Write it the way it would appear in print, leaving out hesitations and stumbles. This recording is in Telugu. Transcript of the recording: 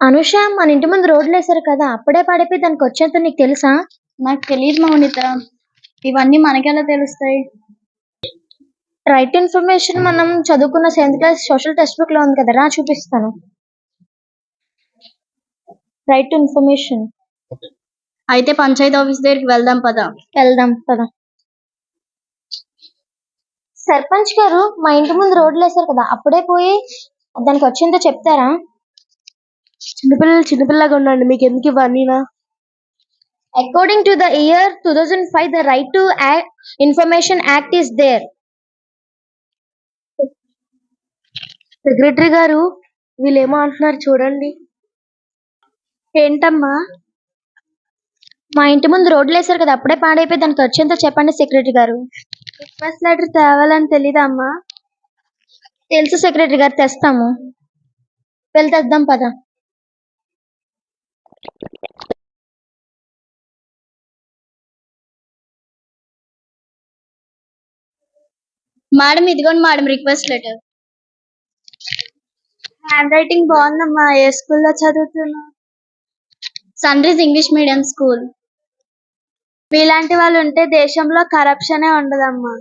అనుష, మన ఇంటి ముందు రోడ్లు వేశారు కదా, అప్పుడే పడిపోయి దానికి వచ్చేంత నీకు తెలుసా? నాకు తెలియదు మౌనిత, ఇవన్నీ మనకెలా తెలుస్తాయి? రైట్ ఇన్ఫర్మేషన్ మనం చదువుకున్న 7th class social text book లో ఉంది కదా, రా చూపిస్తాను. Right information. అయితే పంచాయతీ ఆఫీస్ దగ్గరికి వెళ్దాం పద. వెళ్దాం పద. సర్పంచ్ గారు, మా ఇంటి ముందు రోడ్లు వేశారు కదా, అప్పుడే పోయి దానికి వచ్చేంత చెప్తారా? చిన్నపిల్లగా ఉండండి, మీకు ఎందుకు ఇవన్నీనా? According to the year 2005, the right to information act is there. Secretary గారు, వీళ్ళేమో అంటున్నారు చూడండి. ఏంటమ్మా? మా ఇంటి ముందు రోడ్లు వేశారు కదా, అప్పుడే పాడైపోయి దానికి వచ్చేంత చెప్పండి సెక్రటరీ గారు. రిక్వెస్ట్ లెటర్ తేవాలని తెలీదా అమ్మా? తెలుసు సెక్రటరీ గారు, తెస్తాము. వెళ్ళి తెద్దాం పద. మేడం, ఇదిగోండి madam request letter. Handwriting బాగుందమ్మా. ఏ స్కూల్లో చదువుతున్నా? Sunrise English medium school. మీలాంటి వాళ్ళు ఉంటే దేశంలో కరప్షనే ఉండదమ్మా.